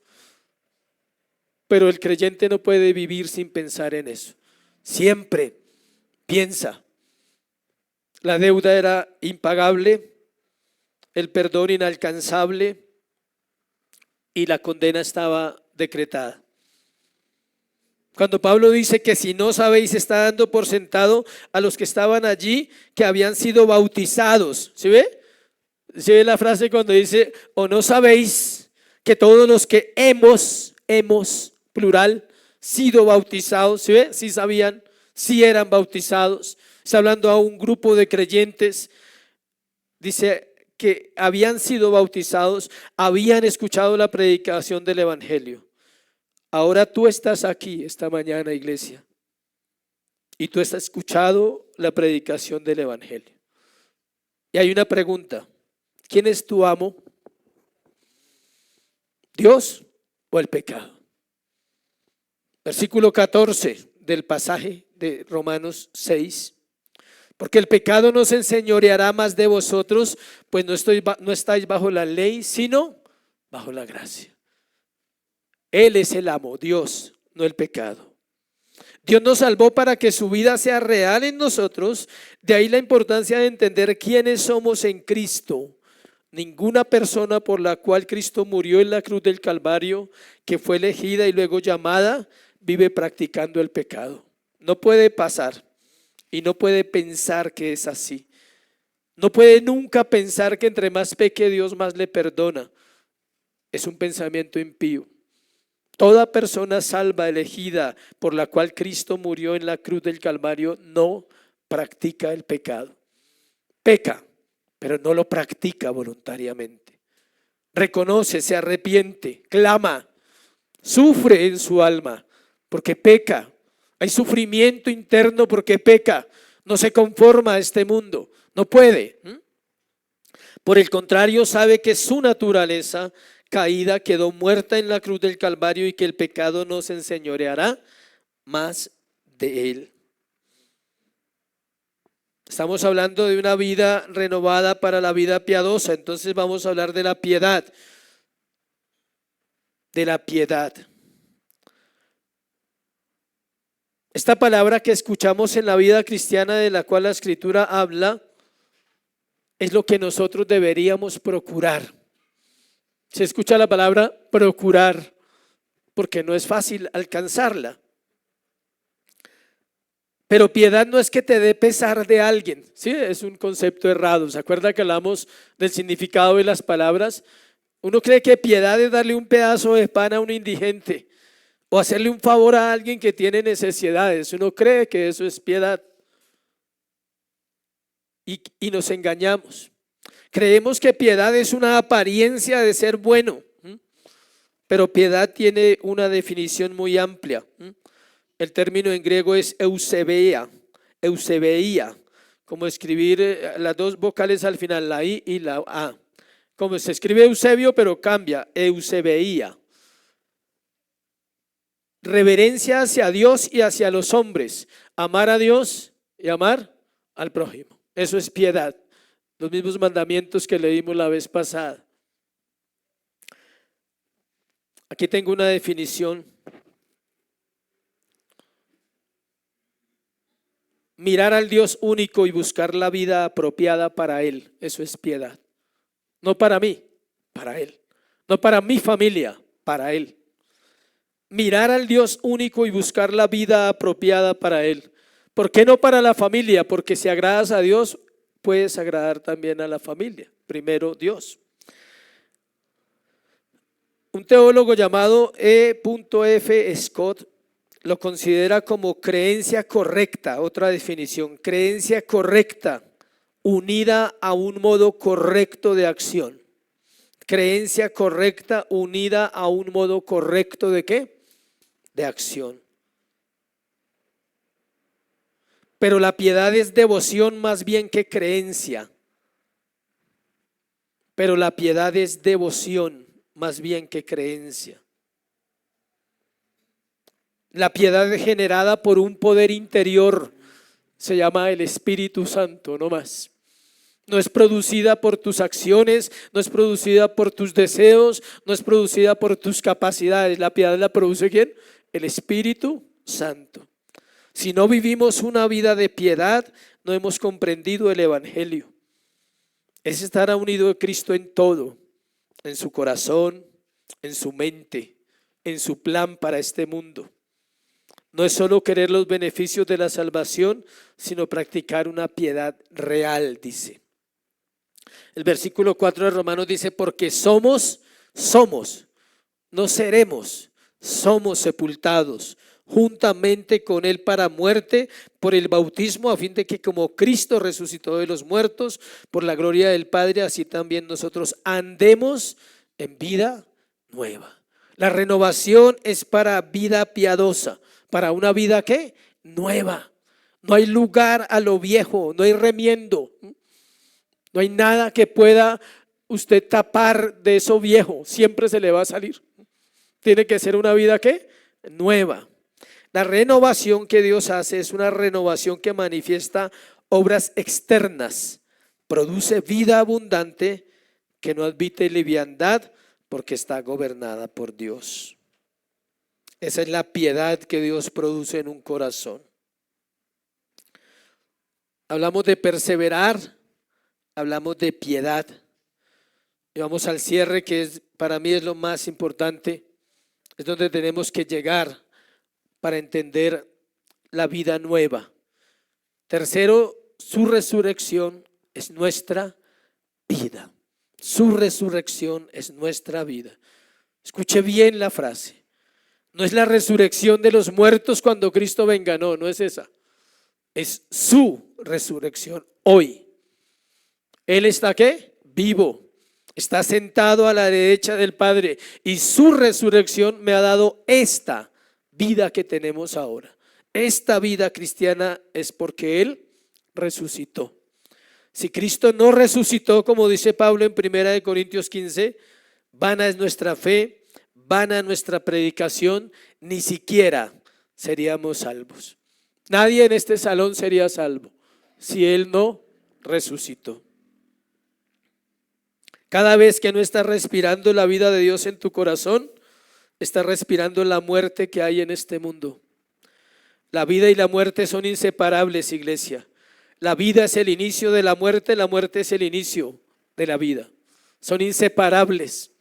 pero el creyente no puede vivir sin pensar en eso. Siempre piensa. La deuda era impagable, el perdón inalcanzable y la condena estaba decretada. Cuando Pablo dice que si no sabéis, está dando por sentado a los que estaban allí que habían sido bautizados. ¿Sí ve? ¿Sí ve la frase cuando dice o no sabéis que todos los que hemos, plural, sido bautizados? ¿Sí ve? Sí sabían, sí eran bautizados. Está hablando a un grupo de creyentes. Dice que habían sido bautizados, habían escuchado la predicación del evangelio. Ahora tú estás aquí esta mañana, iglesia, y tú has escuchado la predicación del evangelio. Y hay una pregunta: ¿quién es tu amo? ¿Dios o el pecado? Versículo 14 del pasaje de Romanos 6. Porque el pecado no se enseñoreará más de vosotros, pues no estáis bajo la ley, sino bajo la gracia. Él es el amo, Dios, no el pecado. Dios nos salvó para que su vida sea real en nosotros. De ahí la importancia de entender quiénes somos en Cristo. Ninguna persona por la cual Cristo murió en la cruz del Calvario, que fue elegida y luego llamada, vive practicando el pecado. No puede pasar y no puede pensar que es así. No puede nunca pensar que entre más peque Dios más le perdona. Es un pensamiento impío. Toda persona salva, elegida, por la cual Cristo murió en la cruz del Calvario, no practica el pecado. Peca, pero no lo practica voluntariamente. Reconoce, se arrepiente, clama, sufre en su alma porque peca. Hay sufrimiento interno porque peca. No se conforma a este mundo, no puede. Por el contrario, sabe que su naturaleza caída quedó muerta en la cruz del Calvario y que el pecado no se enseñoreará más de él. Estamos hablando de una vida renovada para la vida piadosa, entonces vamos a hablar de la piedad. De la piedad. Esta palabra que escuchamos en la vida cristiana, de la cual la Escritura habla, es lo que nosotros deberíamos procurar. Se escucha la palabra procurar, porque no es fácil alcanzarla. Pero piedad no es que te dé pesar de alguien, ¿sí? Es un concepto errado. ¿Se acuerda que hablamos del significado de las palabras? Uno cree que piedad es darle un pedazo de pan a un indigente o hacerle un favor a alguien que tiene necesidades. Uno cree que eso es piedad y nos engañamos. Creemos que piedad es una apariencia de ser bueno, pero piedad tiene una definición muy amplia. El término en griego es eusebeia, como escribir las dos vocales al final, la I y la A. Como se escribe Eusebio, pero cambia, eusebeia. Reverencia hacia Dios y hacia los hombres, amar a Dios y amar al prójimo. Eso es piedad, los mismos mandamientos que leímos la vez pasada. Aquí tengo una definición. Mirar al Dios único y buscar la vida apropiada para Él, eso es piedad. No para mí, para Él. No para mi familia, para Él. Mirar al Dios único y buscar la vida apropiada para Él. ¿Por qué no para la familia? Porque si agradas a Dios, puedes agradar también a la familia. Primero Dios. Un teólogo llamado E.F. Scott lo considera como creencia correcta, otra definición, creencia correcta unida a un modo correcto de acción. Creencia correcta unida a un modo correcto ¿de qué? De acción. Pero la piedad es devoción más bien que creencia. Pero la piedad es devoción más bien que creencia. La piedad generada por un poder interior se llama el Espíritu Santo, no más. No es producida por tus acciones, no es producida por tus deseos, no es producida por tus capacidades. La piedad la produce ¿quién? El Espíritu Santo. Si no vivimos una vida de piedad, no hemos comprendido el Evangelio. Es estar unido a Cristo en todo, en su corazón, en su mente, en su plan para este mundo. No es solo querer los beneficios de la salvación, sino practicar una piedad real, dice. El versículo 4 de Romanos dice, porque somos, no seremos, somos sepultados juntamente con Él para muerte por el bautismo, a fin de que como Cristo resucitó de los muertos por la gloria del Padre, así también nosotros andemos en vida nueva. La renovación es para vida piadosa, para una vida ¿qué? Nueva. No hay lugar a lo viejo, no hay remiendo, no hay nada que pueda usted tapar de eso viejo, siempre se le va a salir. Tiene que ser una vida ¿qué? Nueva. La renovación que Dios hace es una renovación que manifiesta obras externas, produce vida abundante que no admite liviandad porque está gobernada por Dios. Esa es la piedad que Dios produce en un corazón. Hablamos de perseverar, hablamos de piedad. Y vamos al cierre, que para mí es lo más importante. Es donde tenemos que llegar para entender la vida nueva. Tercero, su resurrección es nuestra vida. Su resurrección es nuestra vida. Escuche bien la frase. No es la resurrección de los muertos cuando Cristo venga, no, no es esa. Es su resurrección hoy. Él está ¿qué? Vivo. Está sentado a la derecha del Padre y su resurrección me ha dado esta vida que tenemos ahora. Esta vida cristiana es porque Él resucitó. Si Cristo no resucitó, como dice Pablo en 1 Corintios 15, vana es nuestra fe, vana nuestra predicación, ni siquiera seríamos salvos. Nadie en este salón sería salvo si Él no resucitó. Cada vez que no estás respirando la vida de Dios en tu corazón, estás respirando la muerte que hay en este mundo. La vida y la muerte son inseparables, iglesia. La vida es el inicio de la muerte es el inicio de la vida. Son inseparables.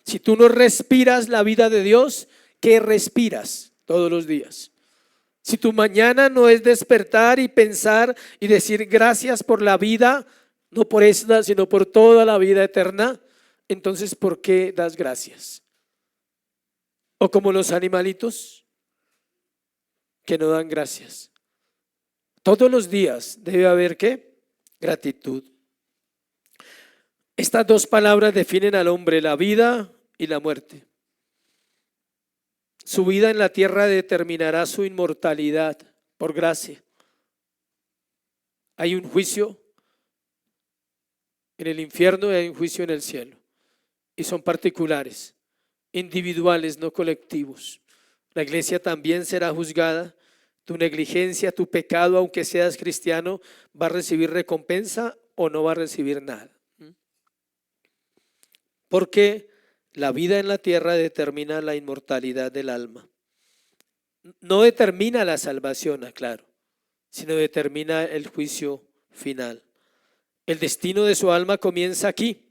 Si tú no respiras la vida de Dios, ¿qué respiras todos los días? Si tu mañana no es despertar y pensar y decir gracias por la vida, no por esta, sino por toda la vida eterna, entonces ¿por qué das gracias? O como los animalitos que no dan gracias. Todos los días debe haber ¿qué? Gratitud. Estas dos palabras definen al hombre, la vida y la muerte. Su vida en la tierra determinará su inmortalidad por gracia. Hay un juicio en el infierno y hay un juicio en el cielo. Y son particulares, individuales, no colectivos. La iglesia también será juzgada. Tu negligencia, tu pecado, aunque seas cristiano, va a recibir recompensa o no va a recibir nada. Porque la vida en la tierra determina la inmortalidad del alma. No determina la salvación, aclaro, sino determina el juicio final. El destino de su alma comienza aquí.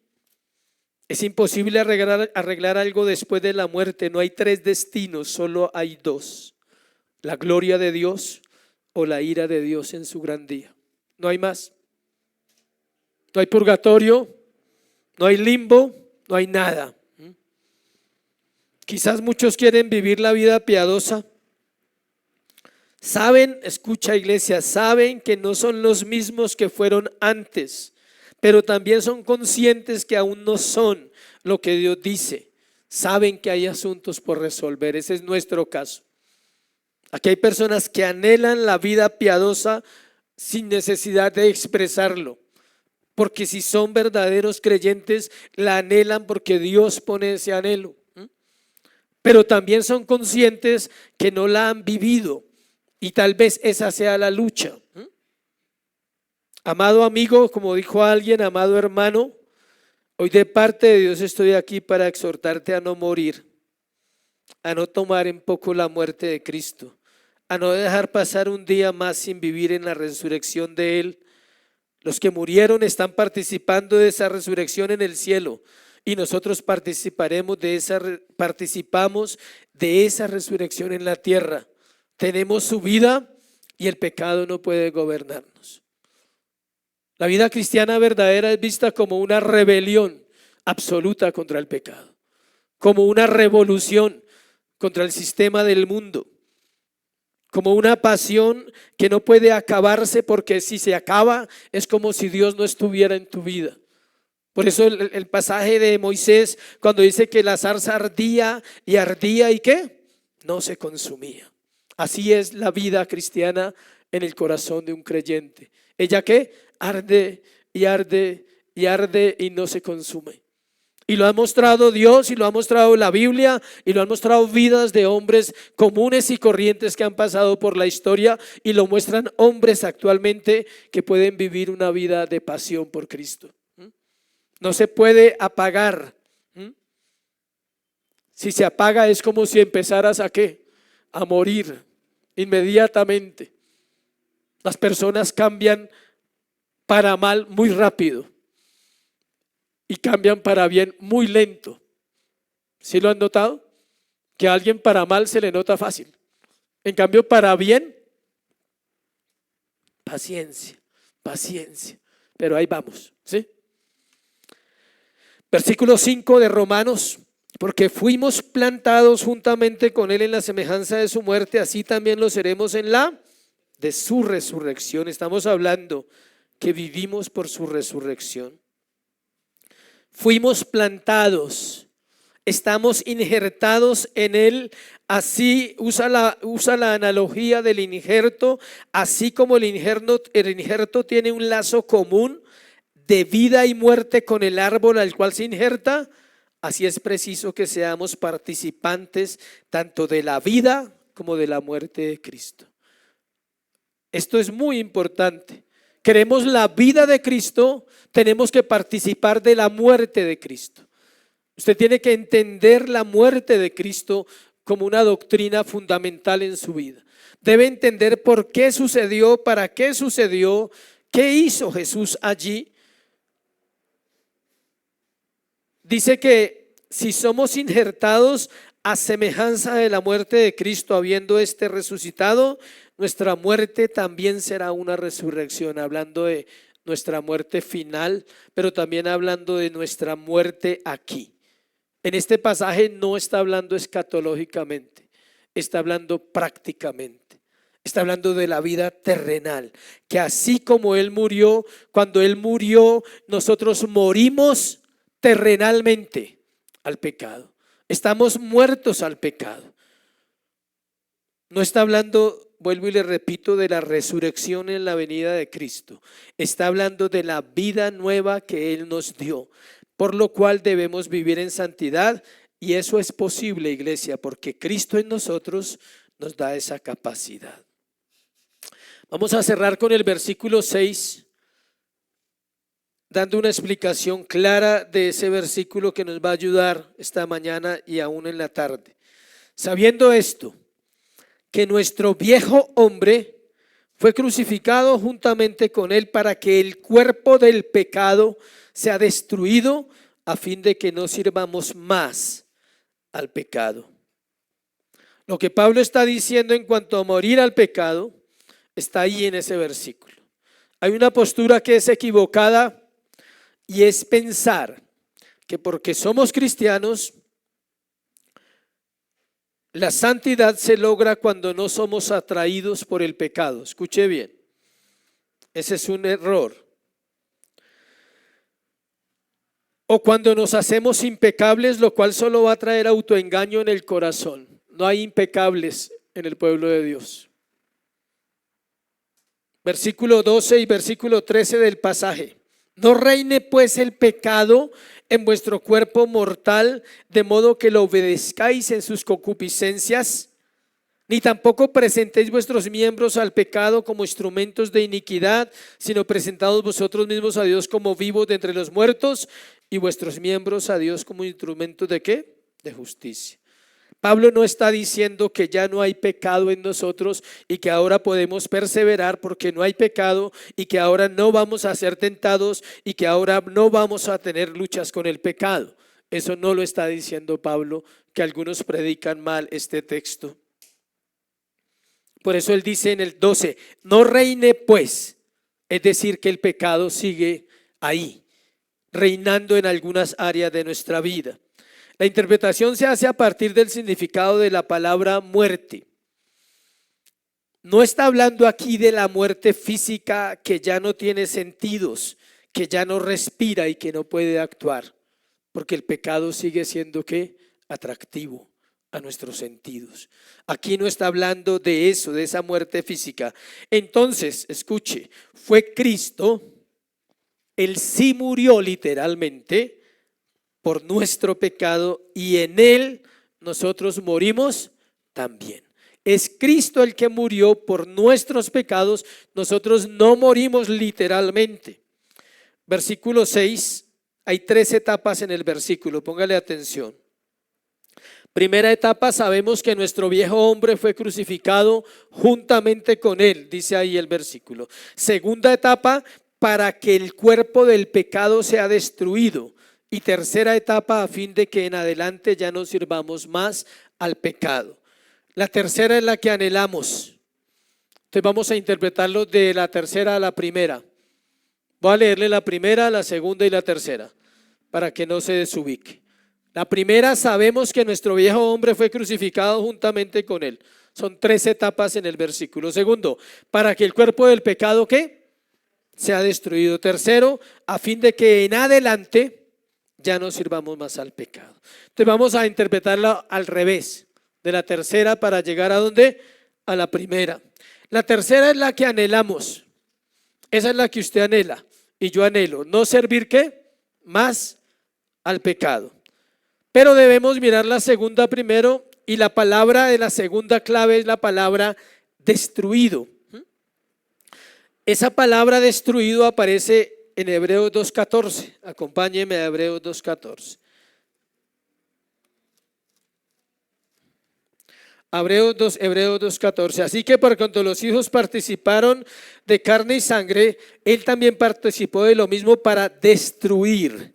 Es imposible arreglar algo después de la muerte. No hay tres destinos, solo hay dos. La gloria de Dios o la ira de Dios en su gran día. No hay más. No hay purgatorio, no hay limbo, no hay nada. Quizás muchos quieren vivir la vida piadosa. Saben, escucha iglesia, saben que no son los mismos que fueron antes, pero también son conscientes que aún no son lo que Dios dice. Saben que hay asuntos por resolver, ese es nuestro caso. Aquí hay personas que anhelan la vida piadosa sin necesidad de expresarlo, porque si son verdaderos creyentes, la anhelan porque Dios pone ese anhelo. Pero también son conscientes que no la han vivido y tal vez esa sea la lucha. Amado amigo, como dijo alguien, amado hermano, hoy de parte de Dios estoy aquí para exhortarte a no morir, a no tomar en poco la muerte de Cristo, a no dejar pasar un día más sin vivir en la resurrección de Él. Los que murieron están participando de esa resurrección en el cielo y nosotros participamos de esa resurrección en la tierra. Tenemos su vida y el pecado no puede gobernarnos. La vida cristiana verdadera es vista como una rebelión absoluta contra el pecado, como una revolución contra el sistema del mundo, como una pasión que no puede acabarse, porque si se acaba es como si Dios no estuviera en tu vida. Por eso el pasaje de Moisés, cuando dice que la zarza ardía y ardía y ¿qué? No se consumía. Así es la vida cristiana en el corazón de un creyente. ¿Ella qué? Arde y arde y arde y no se consume. Y lo ha mostrado Dios y lo ha mostrado la Biblia y lo han mostrado vidas de hombres comunes y corrientes que han pasado por la historia y lo muestran hombres actualmente que pueden vivir una vida de pasión por Cristo. No se puede apagar. Si se apaga es como si empezaras a ¿qué? A morir inmediatamente. Las personas cambian para mal muy rápido y cambian para bien muy lento. ¿Sí lo han notado? Que a alguien para mal se le nota fácil. En cambio para bien, paciencia, paciencia. Pero ahí vamos, ¿sí? Versículo 5 de Romanos. Porque fuimos plantados juntamente con Él en la semejanza de su muerte, así también lo seremos en la de su resurrección. Estamos hablando que vivimos por su resurrección. Fuimos plantados, estamos injertados en Él. Así usa la analogía del injerto, así como el injerto tiene un lazo común de vida y muerte con el árbol al cual se injerta. Así es preciso que seamos participantes tanto de la vida como de la muerte de Cristo. Esto es muy importante. Queremos la vida de Cristo, tenemos que participar de la muerte de Cristo. Usted tiene que entender la muerte de Cristo como una doctrina fundamental en su vida. Debe entender por qué sucedió, para qué sucedió, qué hizo Jesús allí. Dice que si somos injertados a semejanza de la muerte de Cristo, habiendo éste resucitado, nuestra muerte también será una resurrección, hablando de nuestra muerte final, pero también hablando de nuestra muerte aquí. En este pasaje no está hablando escatológicamente, está hablando prácticamente. Está hablando de la vida terrenal, que así como Él murió, cuando Él murió, nosotros morimos terrenalmente al pecado. Estamos muertos al pecado. No está hablando, vuelvo y le repito, de la resurrección en la venida de Cristo. Está hablando de la vida nueva que Él nos dio, por lo cual debemos vivir en santidad, y eso es posible, iglesia, porque Cristo en nosotros nos da esa capacidad. Vamos a cerrar con el versículo 6, dando una explicación clara de ese versículo que nos va a ayudar esta mañana y aún en la tarde. Sabiendo esto, que nuestro viejo hombre fue crucificado juntamente con Él para que el cuerpo del pecado sea destruido, a fin de que no sirvamos más al pecado. Lo que Pablo está diciendo en cuanto a morir al pecado está ahí en ese versículo. Hay una postura que es equivocada, y es pensar que porque somos cristianos, la santidad se logra cuando no somos atraídos por el pecado. Escuche bien, ese es un error. O cuando nos hacemos impecables, lo cual solo va a traer autoengaño en el corazón. No hay impecables en el pueblo de Dios. Versículo 12 y versículo 13 del pasaje. No reine pues el pecado en vuestro cuerpo mortal, de modo que lo obedezcáis en sus concupiscencias, ni tampoco presentéis vuestros miembros al pecado como instrumentos de iniquidad, sino presentados vosotros mismos a Dios como vivos de entre los muertos, y vuestros miembros a Dios como instrumentos ¿de qué? De justicia. Pablo no está diciendo que ya no hay pecado en nosotros y que ahora podemos perseverar porque no hay pecado, y que ahora no vamos a ser tentados y que ahora no vamos a tener luchas con el pecado. Eso no lo está diciendo Pablo, que algunos predican mal este texto. Por eso él dice en el 12, no reine pues, es decir, que el pecado sigue ahí, reinando en algunas áreas de nuestra vida. La interpretación se hace a partir del significado de la palabra muerte. No está hablando aquí de la muerte física que ya no tiene sentidos, que ya no respira y que no puede actuar, porque el pecado sigue siendo ¿qué? Atractivo a nuestros sentidos. Aquí no está hablando de eso, de esa muerte física. Entonces, escuche, fue Cristo, Él sí murió literalmente por nuestro pecado, y en Él nosotros morimos también. Es Cristo el que murió por nuestros pecados, nosotros no morimos literalmente. Versículo 6, hay 3 etapas en el versículo, póngale atención. Primera etapa, sabemos que nuestro viejo hombre fue crucificado juntamente con Él, dice ahí el versículo. Segunda etapa, para que el cuerpo del pecado sea destruido. Y tercera etapa, a fin de que en adelante ya no sirvamos más al pecado. La tercera es la que anhelamos. Entonces vamos a interpretarlo de la tercera a la primera. Voy a leerle la primera, la segunda y la tercera, para que no se desubique. La primera, sabemos que nuestro viejo hombre fue crucificado juntamente con él. Son 3 etapas en el versículo. Segundo, para que el cuerpo del pecado, ¿qué? Sea destruido. Tercero, a fin de que en adelante ya no sirvamos más al pecado. Entonces vamos a interpretarla al revés, de la tercera para llegar a ¿dónde? A la primera. La tercera es la que anhelamos. Esa es la que usted anhela y yo anhelo. No servir, ¿qué? Más al pecado. Pero debemos mirar la segunda primero, y la palabra de la segunda clave es la palabra destruido. Esa palabra destruido aparece en Hebreos 2:14. Acompáñeme a Hebreos 2:14. Hebreos 2:14. Así que por cuanto los hijos participaron de carne y sangre, él también participó de lo mismo para destruir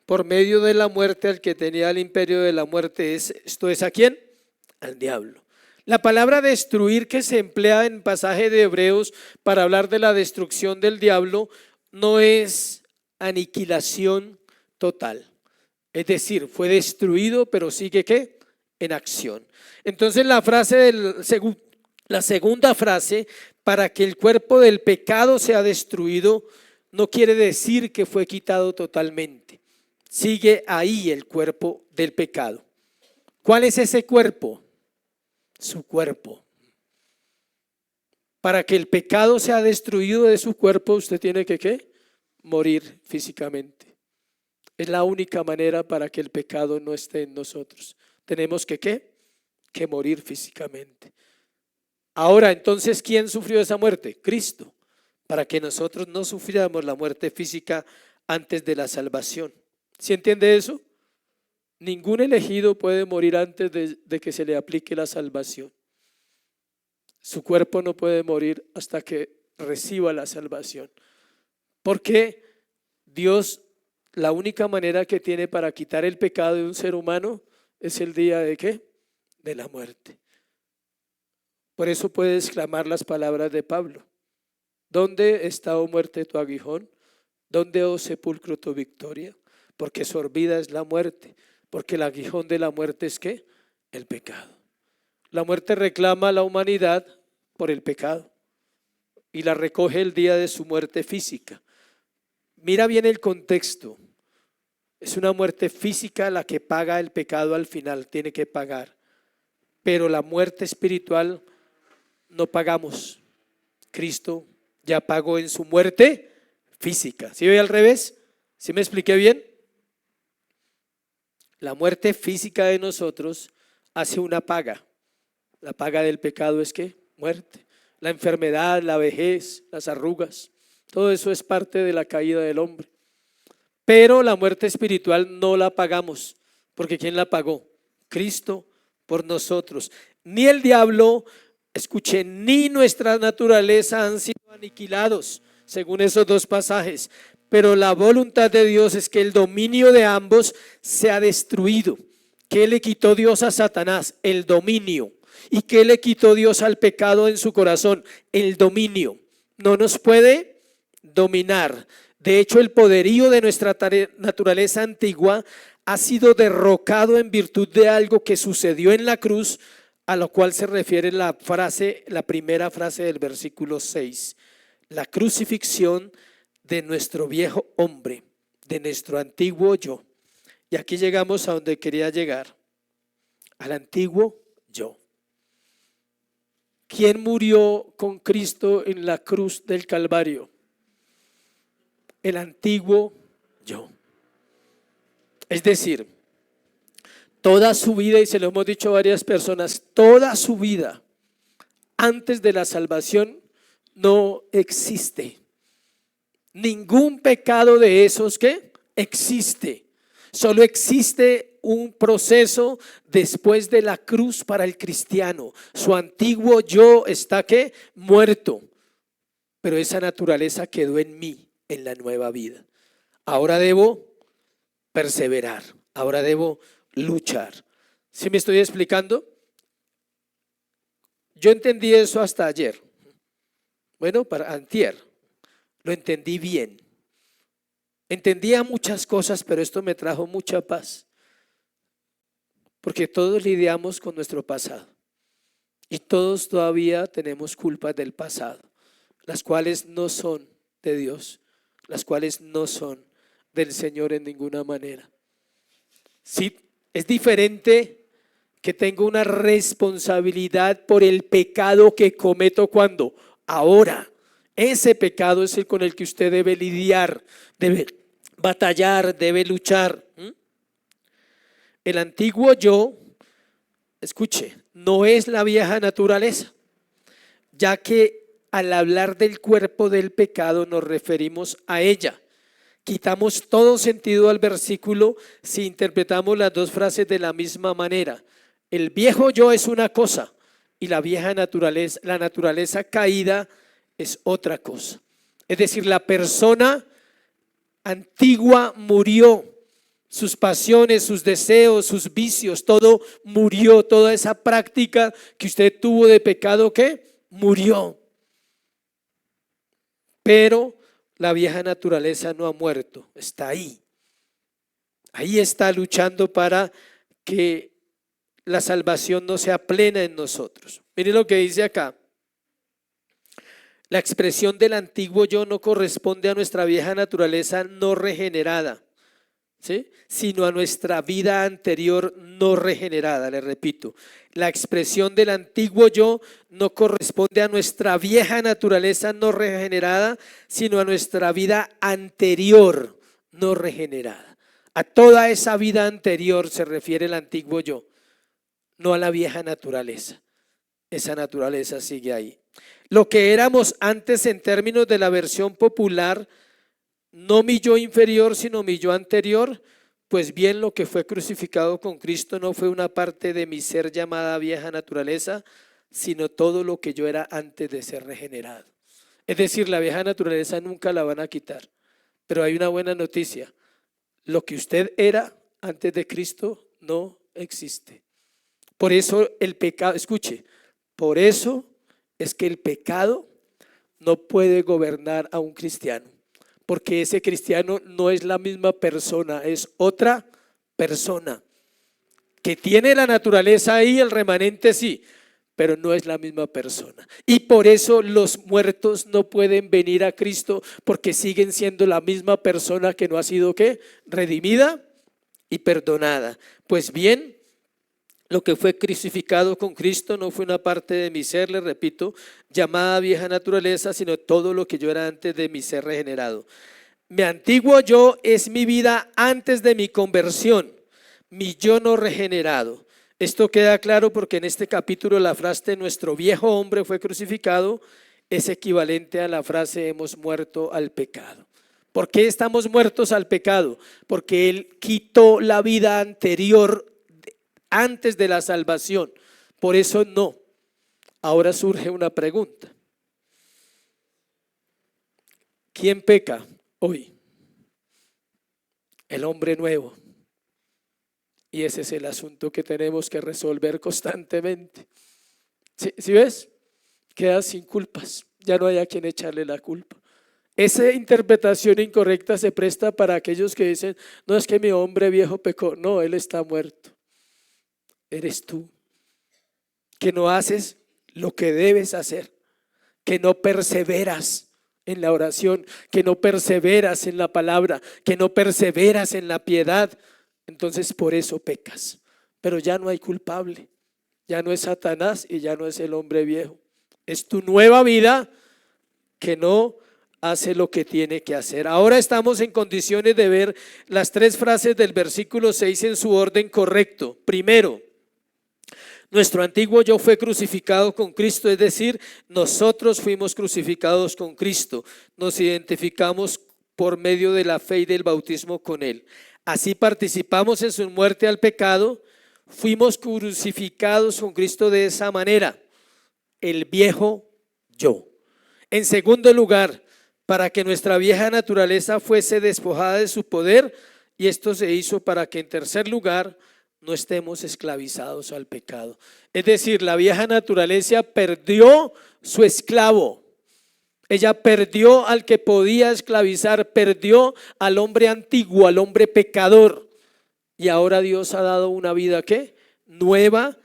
por medio de la muerte al que tenía el imperio de la muerte. Esto es, ¿a quién? Al diablo. La palabra destruir que se emplea en pasaje de Hebreos para hablar de la destrucción del diablo no es aniquilación total. Es decir, fue destruido, pero sigue ¿qué? En acción. Entonces la segunda frase, para que el cuerpo del pecado sea destruido, no quiere decir que fue quitado totalmente. Sigue ahí el cuerpo del pecado. ¿Cuál es ese cuerpo? Su cuerpo. Para que el pecado sea destruido de su cuerpo, usted tiene que ¿qué? Morir físicamente. Es la única manera para que el pecado no esté en nosotros. Tenemos que ¿qué? Que morir físicamente. Ahora, entonces, ¿quién sufrió esa muerte? Cristo. Para que nosotros no sufriéramos la muerte física antes de la salvación. ¿Sí entiende eso? Ningún elegido puede morir antes de que se le aplique la salvación. Su cuerpo no puede morir hasta que reciba la salvación. Porque Dios, la única manera que tiene para quitar el pecado de un ser humano es el día de ¿qué? De la muerte. Por eso puede exclamar las palabras de Pablo. ¿Dónde está, oh muerte, tu aguijón? ¿Dónde, oh sepulcro, tu victoria? Porque sorbida es la muerte. Porque el aguijón de la muerte es ¿qué? El pecado. La muerte reclama a la humanidad por el pecado y la recoge el día de su muerte física. Mira bien el contexto. Es una muerte física la que paga el pecado al final, tiene que pagar. Pero la muerte espiritual no pagamos. Cristo ya pagó en su muerte física. ¿Sí ve al revés? ¿Sí me expliqué bien? La muerte física de nosotros hace una paga. La paga del pecado es ¿qué? Muerte. La enfermedad, la vejez, las arrugas, todo eso es parte de la caída del hombre. Pero la muerte espiritual no la pagamos, porque ¿quién la pagó? Cristo por nosotros. Ni el diablo, escuché, ni nuestra naturaleza han sido aniquilados, según esos 2 pasajes. Pero la voluntad de Dios es que el dominio de ambos sea destruido. ¿Qué le quitó Dios a Satanás? El dominio. ¿Y qué le quitó Dios al pecado en su corazón? El dominio. No nos puede dominar. De hecho, el poderío de nuestra naturaleza antigua ha sido derrocado en virtud de algo que sucedió en la cruz, a lo cual se refiere la primera frase del versículo 6. La crucifixión de nuestro viejo hombre, de nuestro antiguo yo. Y aquí llegamos a donde quería llegar, al antiguo yo. ¿Quién murió con Cristo en la cruz del Calvario? El antiguo yo. Es decir, toda su vida, y se lo hemos dicho a varias personas, toda su vida antes de la salvación no existe. Ningún pecado de esos que existe. Solo existe un proceso después de la cruz para el cristiano. Su antiguo yo está ¿qué? Muerto. Pero esa naturaleza quedó en mí, en la nueva vida. Ahora debo perseverar. Ahora debo luchar. ¿Sí me estoy explicando? Yo entendí eso hasta ayer. Bueno, para antier. Lo entendí bien. Entendía muchas cosas, pero esto me trajo mucha paz. Porque todos lidiamos con nuestro pasado y todos todavía tenemos culpas del pasado, las cuales no son de Dios, las cuales no son del Señor en ninguna manera. Sí, es diferente que tengo una responsabilidad por el pecado que cometo cuando ahora. Ese pecado es el con el que usted debe lidiar, debe batallar, debe luchar. El antiguo yo, escuche, no es la vieja naturaleza, ya que al hablar del cuerpo del pecado nos referimos a ella. Quitamos todo sentido al versículo si interpretamos las dos frases de la misma manera. El viejo yo es una cosa y la vieja naturaleza, la naturaleza caída es otra cosa. Es decir, la persona antigua murió, sus pasiones, sus deseos, sus vicios, todo murió, toda esa práctica que usted tuvo de pecado, ¿qué? Murió. Pero la vieja naturaleza no ha muerto, está ahí. Ahí está luchando para que la salvación no sea plena en nosotros. Miren lo que dice acá. La expresión del antiguo yo no corresponde a nuestra vieja naturaleza no regenerada, ¿sí? Sino a nuestra vida anterior no regenerada. Le repito, la expresión del antiguo yo no corresponde a nuestra vieja naturaleza no regenerada, sino a nuestra vida anterior no regenerada. A toda esa vida anterior se refiere el antiguo yo, no a la vieja naturaleza. Esa naturaleza sigue ahí. Lo que éramos antes en términos de la versión popular, no mi yo inferior, sino mi yo anterior, pues bien lo que fue crucificado con Cristo no fue una parte de mi ser llamada vieja naturaleza, sino todo lo que yo era antes de ser regenerado. Es decir, la vieja naturaleza nunca la van a quitar, pero hay una buena noticia: lo que usted era antes de Cristo no existe. Por eso el pecado, escuche, por eso es que el pecado no puede gobernar a un cristiano, porque ese cristiano no es la misma persona, es otra persona que tiene la naturaleza ahí, el remanente sí, pero no es la misma persona. Y por eso los muertos no pueden venir a Cristo, porque siguen siendo la misma persona que no ha sido ¿qué? Redimida y perdonada. Pues bien, lo que fue crucificado con Cristo no fue una parte de mi ser, le repito, llamada vieja naturaleza, sino todo lo que yo era antes de mi ser regenerado. Mi antiguo yo es mi vida antes de mi conversión, mi yo no regenerado. Esto queda claro porque en este capítulo la frase nuestro viejo hombre fue crucificado es equivalente a la frase hemos muerto al pecado. ¿Por qué estamos muertos al pecado? Porque Él quitó la vida anterior antes de la salvación. Por eso no. Ahora surge una pregunta: ¿quién peca hoy? El hombre nuevo. Y ese es el asunto que tenemos que resolver constantemente. ¿Sí ves? Quedas sin culpas, ya no hay a quien echarle la culpa. Esa interpretación incorrecta se presta para aquellos que dicen: no, es que mi hombre viejo pecó. No, él está muerto. Eres tú, que no haces lo que debes hacer, que no perseveras en la oración, que no perseveras en la palabra, que no perseveras en la piedad. Entonces por eso pecas. Pero ya no hay culpable, ya no es Satanás y ya no es el hombre viejo. Es tu nueva vida que no hace lo que tiene que hacer. Ahora estamos en condiciones de ver las tres frases del versículo 6 en su orden correcto. Primero, nuestro antiguo yo fue crucificado con Cristo, es decir, nosotros fuimos crucificados con Cristo. Nos identificamos por medio de la fe y del bautismo con Él. Así participamos en su muerte al pecado, fuimos crucificados con Cristo de esa manera, el viejo yo. En segundo lugar, para que nuestra vieja naturaleza fuese despojada de su poder, y esto se hizo para que en tercer lugar no estemos esclavizados al pecado. Es decir, la vieja naturaleza perdió su esclavo. Ella perdió al que podía esclavizar, perdió al hombre antiguo, al hombre pecador. Y ahora Dios ha dado una vida ¿qué? nueva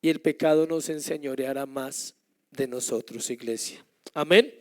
y el pecado no se enseñoreará más de nosotros, iglesia. Amén.